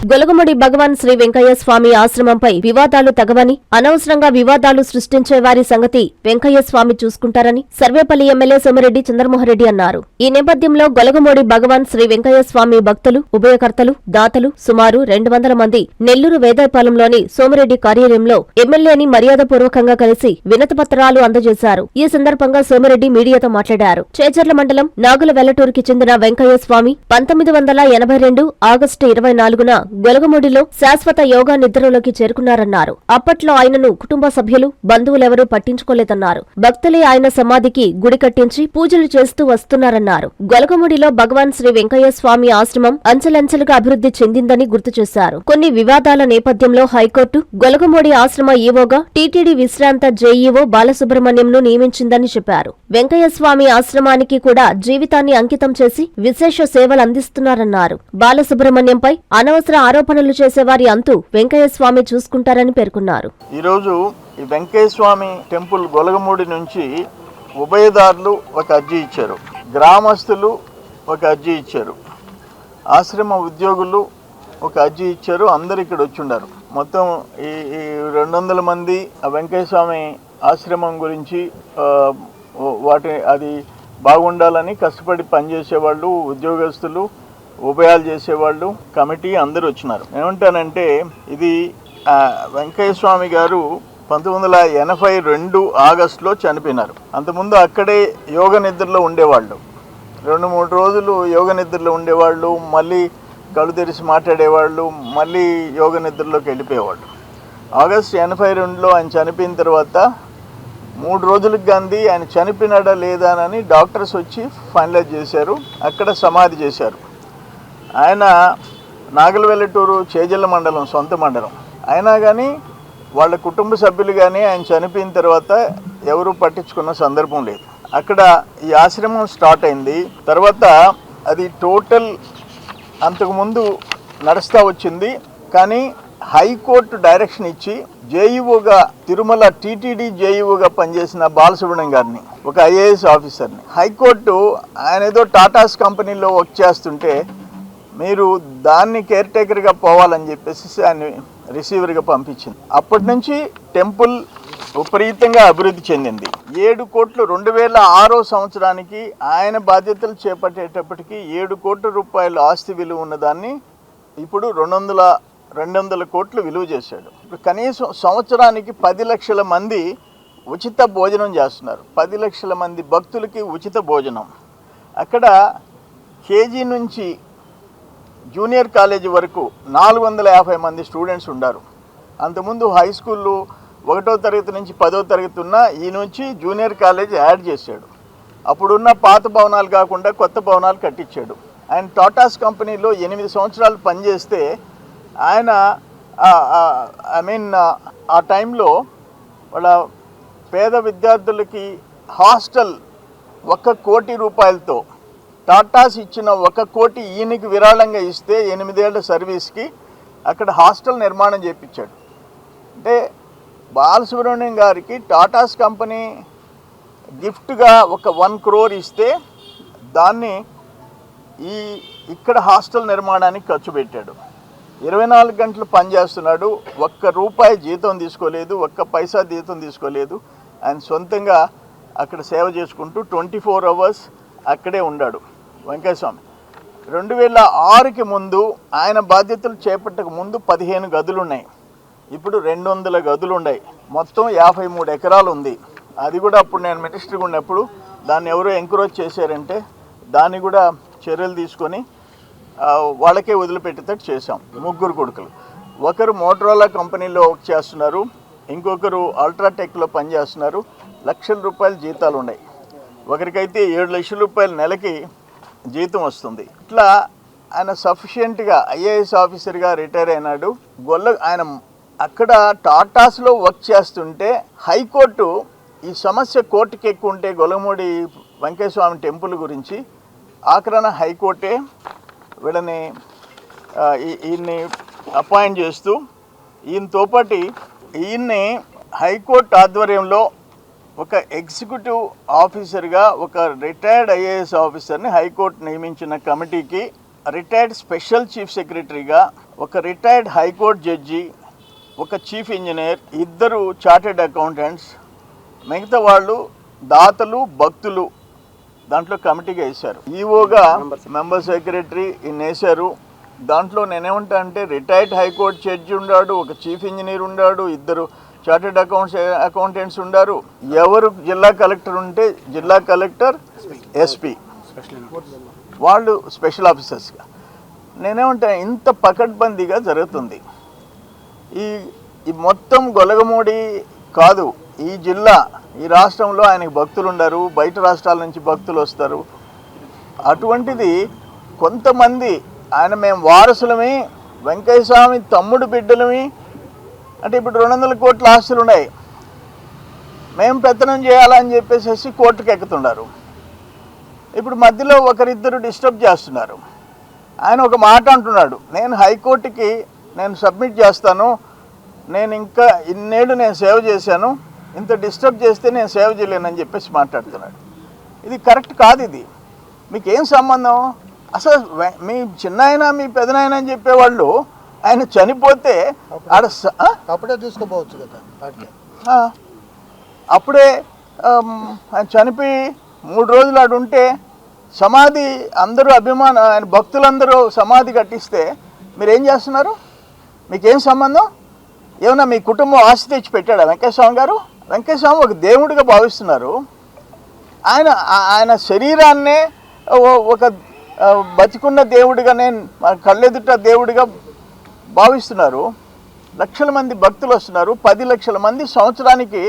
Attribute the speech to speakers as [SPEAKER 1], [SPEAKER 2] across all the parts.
[SPEAKER 1] గొలగముడి భగవాన్ శ్రీ వెంకయ్య స్వామి ఆశ్రమంపై వివాదాలు తగవని, అనవసరంగా వివాదాలు సృష్టించే వారి సంగతి వెంకయ్య స్వామి చూసుకుంటారని సర్వేపల్లి ఎమ్మెల్యే సోమిరెడ్డి చంద్రమోహన్రెడ్డి అన్నారు. ఈ నేపథ్యంలో గొలగముడి భగవాన్ శ్రీ వెంకయ్య స్వామి భక్తులు, ఉభయకర్తలు, దాతలు సుమారు 200 మంది నెల్లూరు వేదాయపాలెంలోని సోమిరెడ్డి కార్యాలయంలో ఎమ్మెల్యేని మర్యాదపూర్వకంగా కలిసి వినతిపత్రాలు అందజేశారు. ఈ సందర్భంగా సోమిరెడ్డి మీడియాతో మాట్లాడారు. చేజర్ల మండలం నాగుల వెల్లటూరుకి చెందిన వెంకయ్య స్వామి 1982 ఆగస్టు 24న గొలగముడిలో శాశ్వత యోగా నిద్రలోకి చేరుకున్నారన్నారు. అప్పట్లో ఆయనను కుటుంబ సభ్యులు, బంధువులెవరూ పట్టించుకోలేదన్నారు. భక్తులే ఆయన సమాధికి గుడి కట్టించి పూజలు చేస్తూ వస్తున్నారన్నారు. గొలగముడిలో భగవాన్ శ్రీ వెంకయ్య స్వామి ఆశ్రమం అంచెలంచెలుగా అభివృద్ధి చెందిందని గుర్తు చేశారు. కొన్ని వివాదాల నేపథ్యంలో హైకోర్టు గొలగముడి ఆశ్రమ ఈవోగా టీటీడీ విశ్రాంత జేఈఓ బాలసుబ్రహ్మణ్యంను నియమించిందని చెప్పారు. వెంకయ్య స్వామి ఆశ్రమానికి కూడా జీవితాన్ని అంకితం చేసి విశేష సేవలు అందిస్తున్నారన్నారు. బాలసుబ్రహ్మణ్యంపై అనవసర ఆరోపణలు చేసేవారి అంతు వెంకయ్య స్వామి చూసుకుంటారని పేర్కొన్నారు.
[SPEAKER 2] ఈరోజు ఈ వెంకయ్య స్వామి టెంపుల్ గొలగముడి నుంచి ఉభయదారులు ఒక అర్జీ ఇచ్చారు, గ్రామస్తులు ఒక అర్జీ ఇచ్చారు, ఆశ్రమ ఉద్యోగులు ఒక అర్జీ ఇచ్చారు. అందరు ఇక్కడ వచ్చి ఉన్నారు. మొత్తం ఈ 200 మంది ఆ వెంకయ్య స్వామి ఆశ్రమం గురించి అది బాగుండాలని కష్టపడి పనిచేసేవాళ్ళు, ఉద్యోగస్తులు, ఉభయాలు చేసేవాళ్ళు, కమిటీ అందరూ వచ్చినారు. ఏమంటానంటే ఇది వెంకయ్య స్వామి గారు 1982 ఆగస్టులో చనిపోయినారు. అంతకుముందు అక్కడే యోగ నిద్రలో ఉండేవాళ్ళు. 2-3 రోజులు యోగ నిద్రలో ఉండేవాళ్ళు, మళ్ళీ కళ్ళు తెరిచి మాట్లాడేవాళ్ళు, మళ్ళీ యోగ నిద్రలోకి వెళ్ళిపోయేవాళ్ళు. ఆగస్టు 82లో ఆయన చనిపోయిన తర్వాత 3 రోజులకు గాంధీ ఆయన చనిపోయినాడా లేదా అని డాక్టర్స్ వచ్చి ఫైనలైజ్ చేశారు. అక్కడ సమాధి చేశారు. ఆయన నాగలవెల్లటూరు చేజల్ల మండలం, సొంత మండలం. అయినా కానీ వాళ్ళ కుటుంబ సభ్యులు కానీ ఆయన చనిపోయిన తర్వాత ఎవరూ పట్టించుకున్న సందర్భం లేదు. అక్కడ ఈ ఆశ్రమం స్టార్ట్ అయింది. తర్వాత అది టోటల్ అంతకుముందు నడుస్తూ వచ్చింది. కానీ హైకోర్టు డైరెక్షన్ ఇచ్చి జేఈఓగా తిరుమల టీటీడీ జేఈఓగా పనిచేసిన బాలసుబ్రహ్మణ్యం గారిని, ఒక ఐఏఎస్ ఆఫీసర్ని, హైకోర్టు ఆయన ఏదో టాటాస్ కంపెనీలో వర్క్ చేస్తుంటే మీరు దాన్ని కేర్ టేకర్గా పోవాలని చెప్పేసి ఆయన రిసీవర్గా పంపించింది. అప్పటి నుంచి టెంపుల్ విపరీతంగా అభివృద్ధి చెందింది. 7 కోట్లు 2006 సంవత్సరానికి ఆయన బాధ్యతలు చేపట్టేటప్పటికి 7 కోట్ల రూపాయల ఆస్తి విలువ ఉన్నదాన్ని ఇప్పుడు 200 కోట్లు విలువ చేశాడు. ఇప్పుడు కనీసం సంవత్సరానికి 10 లక్షల మంది ఉచిత భోజనం చేస్తున్నారు. 10 లక్షల మంది భక్తులకి ఉచిత భోజనం. అక్కడ కేజీ నుంచి జూనియర్ కాలేజీ వరకు 450 మంది స్టూడెంట్స్ ఉన్నారు. అంతకుముందు హై స్కూళ్ళు 1వ తరగతి నుంచి 10వ తరగతి ఉన్న ఈ నుంచి జూనియర్ కాలేజ్ యాడ్ చేశాడు. అప్పుడున్న పాత భవనాలు కాకుండా కొత్త భవనాలు కట్టించాడు. ఆయన టాటాస్ కంపెనీలో 8 సంవత్సరాలు పనిచేస్తే ఆయన ఆ టైంలో వాళ్ళ పేద విద్యార్థులకి హాస్టల్ 1 కోటి రూపాయలతో టాటాస్ ఇచ్చిన 1 కోటి ఈయనకి విరాళంగా ఇస్తే 8 ఏళ్ల సర్వీస్కి అక్కడ హాస్టల్ నిర్మాణం చేయించాడు. అంటే బాలసుబ్రహ్మణ్యం గారికి టాటాస్ కంపెనీ గిఫ్ట్గా ఒక 1 crore ఇస్తే దాన్ని ఇక్కడ హాస్టల్ నిర్మాణానికి ఖర్చు పెట్టాడు. 24 గంటలు పనిచేస్తున్నాడు. 1 రూపాయి జీతం తీసుకోలేదు, 1 పైసా జీతం తీసుకోలేదు. ఆయన సొంతంగా అక్కడ సేవ చేసుకుంటూ 24 hours అక్కడే ఉన్నాడు వెంకయ్య స్వామి. 2006కి ముందు ఆయన బాధ్యతలు చేపట్టక ముందు 15 గదులు ఉన్నాయి. ఇప్పుడు 200 గదులు ఉన్నాయి. మొత్తం 53 ఎకరాలు ఉంది. అది కూడా అప్పుడు నేను మినిస్టర్గా ఉన్నప్పుడు దాన్ని ఎవరో ఎంకరేజ్ చేశారంటే దాన్ని కూడా చర్యలు తీసుకొని వాళ్ళకే వదిలిపెట్టేటట్టు చేశాం. 3 కొడుకులు. ఒకరు మోటరోలా కంపెనీలో వర్క్ చేస్తున్నారు, ఇంకొకరు అల్ట్రాటెక్లో పనిచేస్తున్నారు. లక్షల రూపాయల జీతాలు ఉన్నాయి. ఒకరికైతే 7 లక్షల రూపాయల నెలకి జీతం వస్తుంది. ఇట్లా ఆయన సఫిషియెంట్గా ఐఏఎస్ ఆఫీసర్గా రిటైర్ అయినాడు. ఆయన అక్కడ టాటాస్లో వర్క్ చేస్తుంటే హైకోర్టు ఈ సమస్య కోర్టుకి ఎక్కువ ఉంటే గొలగముడి వెంకయ్య స్వామి టెంపుల్ గురించి ఆఖరణ హైకోర్టే ఈయన్ని అపాయింట్ చేస్తూ ఈయనతో పాటు ఈయన్ని హైకోర్టు ఆధ్వర్యంలో ఒక ఎగ్జిక్యూటివ్ ఆఫీసర్గా ఒక రిటైర్డ్ ఐఏఎస్ ఆఫీసర్ని హైకోర్టు నియమించిన కమిటీకి రిటైర్డ్ స్పెషల్ చీఫ్ సెక్రటరీగా, ఒక రిటైర్డ్ హైకోర్టు జడ్జి, ఒక చీఫ్ ఇంజనీర్, 2 చార్టెడ్ అకౌంటెంట్స్, మిగతా వాళ్ళు దాతలు భక్తులు దాంట్లో కమిటీగా వేశారు. ఈఓగా మెంబర్ సెక్రటరీ ఇన్ని వేశారు. దాంట్లో నేనేమంటా అంటే రిటైర్డ్ హైకోర్టు జడ్జి ఉన్నాడు, ఒక చీఫ్ ఇంజనీర్ ఉన్నాడు, 2 చార్టెడ్ అకౌంటెంట్స్ ఉన్నారు. ఎవరు జిల్లా కలెక్టర్ ఉంటే జిల్లా కలెక్టర్, ఎస్పీ వాళ్ళు స్పెషల్ ఆఫీసర్స్గా. నేనేమంటా ఇంత పకడ్బందీగా జరుగుతుంది. ఈ మొత్తం గొలగమూడి కాదు, ఈ జిల్లా, ఈ రాష్ట్రంలో ఆయనకి భక్తులు ఉండరు, బయట రాష్ట్రాల నుంచి భక్తులు వస్తారు. అటువంటిది కొంతమంది మేము వారసులమి, వెంకయ్య స్వామి తమ్ముడు బిడ్డలమి అంటే ఇప్పుడు 200 కోట్ల ఆస్తులు ఉన్నాయి, మేము పెత్తనం చేయాలని చెప్పేసి కోర్టుకు ఎక్కుతున్నారు. ఇప్పుడు మధ్యలో ఒకరిద్దరు డిస్టర్బ్ చేస్తున్నారు. ఆయన ఒక మాట అంటున్నాడు, నేను హైకోర్టుకి సబ్మిట్ చేస్తాను, నేను ఇంకా ఇన్నేళ్ళు నేను సేవ చేశాను, ఇంత డిస్టర్బ్ చేస్తే నేను సేవ చేయలేనని చెప్పేసి మాట్లాడుతున్నాడు. ఇది కరెక్ట్ కాదు. ఇది మీకేం సంబంధం? అసలు మీ చిన్నాయన మీ పెదనాయన అని చెప్పేవాళ్ళు ఆయన చనిపోతే
[SPEAKER 3] అప్పుడే తీసుకోపోవచ్చు కదా.
[SPEAKER 2] అప్పుడే ఆయన చనిపోయి 3 రోజులు ఆడు ఉంటే సమాధి అందరూ ఆయన భక్తులందరూ సమాధి కట్టిస్తే మీరేం చేస్తున్నారు? మీకేం సంబంధం? ఏమన్నా మీ కుటుంబం ఆస్తి తెచ్చి పెట్టాడా వెంకటస్వామి గారు? వెంకటస్వామి ఒక దేవుడిగా భావిస్తున్నారు. ఆయన శరీరాన్నే ఒక బతికున్న దేవుడిగా, నేను కళ్ళెదుట దేవుడిగా భావిస్తున్నారు. లక్షల మంది భక్తులు వస్తున్నారు, 10 లక్షల మంది సంవత్సరానికి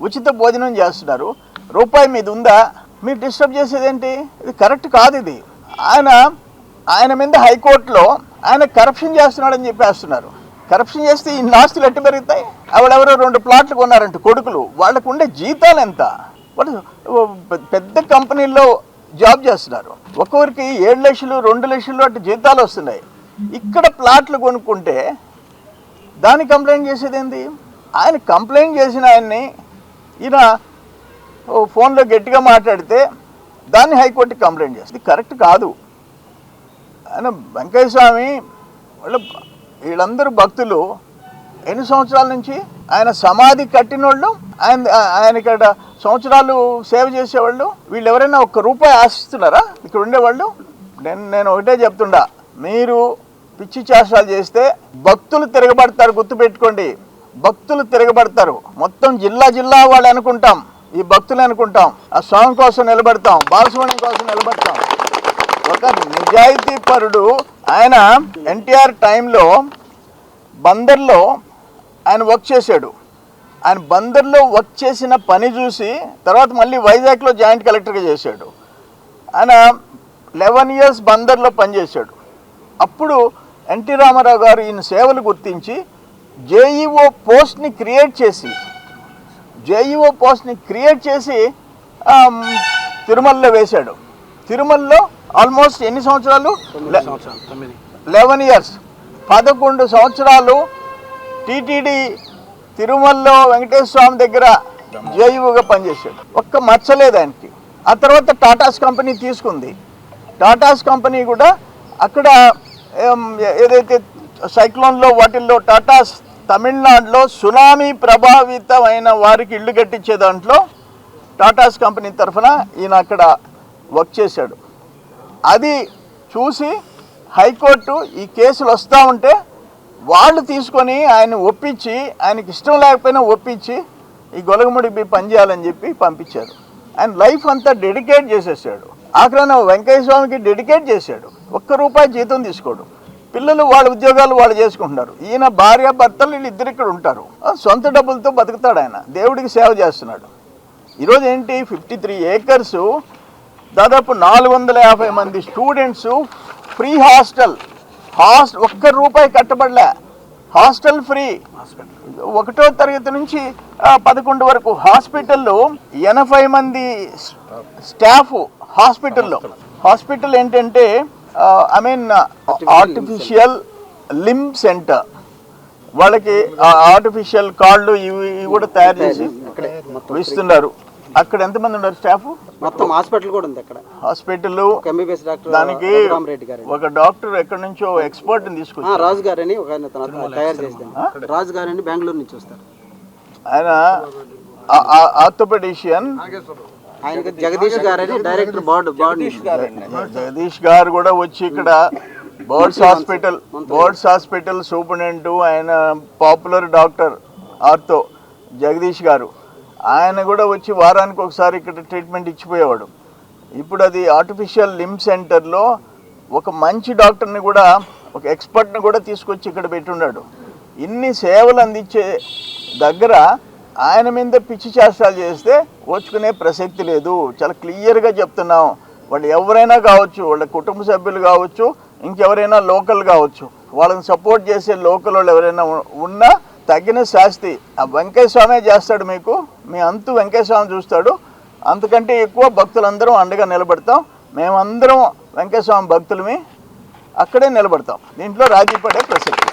[SPEAKER 2] ఉచిత భోజనం చేస్తున్నారు. రూపాయి మీద ఉందా? మీరు డిస్టర్బ్ చేసేదేంటి? ఇది కరెక్ట్ కాదు. ఇది ఆయన మీద హైకోర్టులో ఆయన కరప్షన్ చేస్తున్నాడని చెప్పేస్తున్నారు. కరప్షన్ చేస్తే ఈ ఆస్తులు ఎట్టు పెరుగుతాయి? ఎవరెవరో 2 ప్లాట్లు కొన్నారంటే కొడుకులు, వాళ్ళకు ఉండే జీతాలు ఎంత? వాళ్ళు పెద్ద కంపెనీల్లో జాబ్ చేస్తున్నారు, ఒక్కొక్కరికి 7 లక్షలు 2 లక్షలు అటు జీతాలు వస్తున్నాయి. ఇక్కడ ప్లాట్లు కొనుక్కుంటే దాన్ని కంప్లైంట్ చేసేది ఏంటి? ఆయన కంప్లైంట్ చేసిన ఆయన్ని ఈయన ఫోన్లో గట్టిగా మాట్లాడితే దాన్ని హైకోర్టుకి కంప్లైంట్ చేస్తుంది. కరెక్ట్ కాదు. ఆయన వెంకయ్య స్వామి వీళ్ళందరూ భక్తులు ఎన్ని సంవత్సరాల నుంచి ఆయన సమాధి కట్టినోళ్ళు, ఆయన ఇక్కడ సంవత్సరాలు సేవ చేసేవాళ్ళు, వీళ్ళు ఎవరైనా 1 రూపాయి ఆశిస్తున్నారా ఇక్కడ ఉండేవాళ్ళు? నేను ఒకటే చెప్తుండా, మీరు పిచ్చి చేష్టాలు చేస్తే భక్తులు తిరగబడతారు. గుర్తుపెట్టుకోండి, భక్తులు తిరగబడతారు. మొత్తం జిల్లా వాళ్ళు అనుకుంటాం, ఈ భక్తులు అనుకుంటాం, ఆ స్వామి కోసం నిలబడతాం, బాలసుబ్రహ్మణ్యం కోసం నిలబడతాం. ఒక నిజాయితీ పరుడు ఆయన ఎన్టీఆర్ టైంలో బందర్లో ఆయన వర్క్ చేశాడు. ఆయన బందర్లో వర్క్ చేసిన పని చూసి తర్వాత మళ్ళీ వైజాగ్లో జాయింట్ కలెక్టర్గా చేశాడు. ఆయన 11 ఇయర్స్ బందర్లో పనిచేశాడు. అప్పుడు ఎన్టీ రామారావు గారు ఈయన సేవలు గుర్తించి జేఈఓ పోస్ట్ని క్రియేట్ చేసి తిరుమలలో వేశాడు. తిరుమలలో ఆల్మోస్ట్ ఎన్ని సంవత్సరాలు? 11 ఇయర్స్, 11 సంవత్సరాలు టీటీడీ తిరుమలలో వెంకటేశ్వర స్వామి దగ్గర జేఈఓగా పనిచేశాడు. ఒక్క మచ్చలేదు ఆయనకి. ఆ తర్వాత టాటాస్ కంపెనీ తీసుకుంది. టాటాస్ కంపెనీ కూడా అక్కడ ఏదైతే సైక్లోన్లో వాటిల్లో టాటాస్ తమిళనాడులో సునామీ ప్రభావితమైన వారికి ఇళ్ళు కట్టించే దాంట్లో టాటాస్ కంపెనీ తరఫున ఈయన అక్కడ వర్క్ చేశాడు. అది చూసి హైకోర్టు ఈ కేసులు వస్తూ ఉంటే వాళ్ళు తీసుకొని ఆయన ఒప్పించి, ఆయనకి ఇష్టం లేకపోయినా ఒప్పించి ఈ గొలగముడికి పనిచేయాలని చెప్పి పంపించారు. ఆయన లైఫ్ అంతా డెడికేట్ చేసేసాడు. ఆఖరణ వెంకయ్య స్వామికి డెడికేట్ చేశాడు. 1 రూపాయి జీతం తీసుకోడు. పిల్లలు వాళ్ళ ఉద్యోగాలు వాళ్ళు చేసుకుంటున్నారు. ఈయన భార్య భర్తలు వీళ్ళిద్దరు ఇక్కడ ఉంటారు. సొంత డబ్బులతో బతుకుతాడు. ఆయన దేవుడికి సేవ చేస్తున్నాడు. ఈరోజు ఏంటి, 53 ఏకర్సు, దాదాపు 450 మంది స్టూడెంట్స్, ఫ్రీ హాస్టల్ 1 రూపాయి కట్టబడలే, హాస్టల్ ఫ్రీ. 1వ తరగతి నుంచి 11 వరకు హాస్పిటల్లో 80 మంది స్టాఫ్ హాస్పిటల్లో. హాస్పిటల్ ఏంటంటే ఆర్టిఫిషియల్ లింబ్ సెంటర్. వాళ్ళకి ఆర్టిఫిషియల్ కాళ్ళు ఇవి కూడా తయారు చేసి ఇస్తున్నారు. అక్కడ ఎంతమంది ఉన్నారు స్టాఫ్?
[SPEAKER 4] మొత్తం హాస్పిటల్ కూడా ఉంది అక్కడ.
[SPEAKER 2] హాస్పిటల్
[SPEAKER 4] ఎంబీబీఎస్ డాక్టర్
[SPEAKER 2] దానికి ఒక డాక్టర్ ఎక్కడి నుంచో ఎక్స్పర్ట్ తీసుకొచ్చారు.
[SPEAKER 4] రాజు గారని ఒక ఆయన తయారు చేస్తాను. రాజు గారని బెంగళూరు నుంచి వస్తారు.
[SPEAKER 2] ఆయన ఆర్థోపెడిషియన్.
[SPEAKER 4] ఆయన జగదీష్ గారని డైరెక్టర్
[SPEAKER 2] జగదీష్ గారు కూడా వచ్చి ఇక్కడ బర్డ్స్ హాస్పిటల్ సూపరింటెండెంట్, ఆయన పాపులర్ డాక్టర్ ఆర్థో జగదీష్ గారు. ఆయన కూడా వచ్చి వారానికి ఒకసారి ఇక్కడ ట్రీట్మెంట్ ఇచ్చిపోయేవాడు. ఇప్పుడు అది ఆర్టిఫిషియల్ లిమ్ సెంటర్లో ఒక మంచి డాక్టర్ని కూడా, ఒక ఎక్స్పర్ట్ని కూడా తీసుకొచ్చి ఇక్కడ పెట్టున్నాడు. ఇన్ని సేవలు అందించే దగ్గర ఆయన మీద పిచ్చి చేష్టాలు చేస్తే ఓచుకునే ప్రసక్తి లేదు. చాలా క్లియర్గా చెప్తున్నాం. వాళ్ళు ఎవరైనా కావచ్చు, వాళ్ళ కుటుంబ సభ్యులు కావచ్చు, ఇంకెవరైనా లోకల్ కావచ్చు, వాళ్ళని సపోర్ట్ చేసే లోకల్ వాళ్ళు ఎవరైనా ఉన్నా తగిన శాస్తి ఆ వెంకయ్య స్వామి చేస్తాడు. మీకు మీ అంతు వెంకయ్య స్వామి చూస్తాడు. అంతకంటే ఎక్కువ భక్తులందరం అండగా నిలబడతాం. మేమందరం వెంకయ్య స్వామి భక్తులమి, అక్కడే నిలబడతాం. దీంట్లో రాజీ పడే ప్రసక్తి.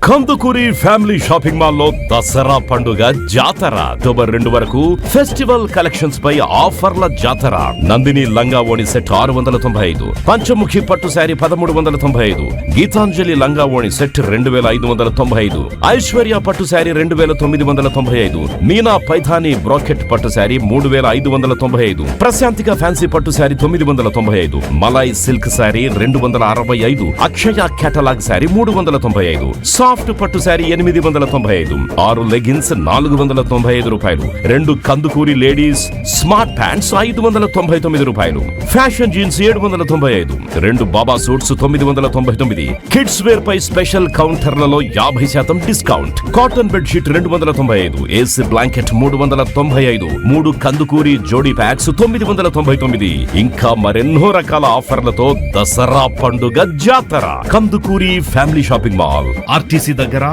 [SPEAKER 5] కందుకూరి ఫ్యామిలీ షాపింగ్ మాల్ లో దసరా పండుగ జాతర అక్టోబర్ 2 వరకు ఫెస్టివల్ కలెక్షన్స్ పై ఆఫర్ల జాతర. నందిని లంగా ఓణి సెట్ 695, పంచముఖి పట్టు శారీ 1395, గీతాంజలి లంగా ఓణి సెట్ 2595, ఐశ్వర్య పట్టు శారీ 2995, మీనా పైథానీ బ్రాకెట్ పట్టు శారీ 3595, ప్రశాంతిక ఫ్యాన్సీ పట్టు శారీ 995, మలాయ్ సిల్క్ శారీ 265, అక్షయ కేటలాగ్ శారీ 395, సాఫ్ట్ పట్టు శారీ 895, 6 లెగిన్స్ 495 రూపాయలు, 2 కందుకూరి లేడీస్ స్మార్ట్ ప్యాంట్స్ 599 రూపాయలు, ఫ్యాషన్ జీన్స్ 795, 2 బాబా సూట్స్ 999, కిడ్స్ వేర్ పై స్పెషల్ కౌంటర్లలో 50% discount, cotton bed sheet 295, AC blanket 395, 3 Kandukuri జోడీ ప్యాక్స్ 999, ఇంకా మరెన్నో రకాల ఆఫర్లతో దసరా పండుగ జాతర. Kandukuri family shopping mall, RTC దగ్గర,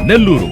[SPEAKER 5] నెల్లూరు.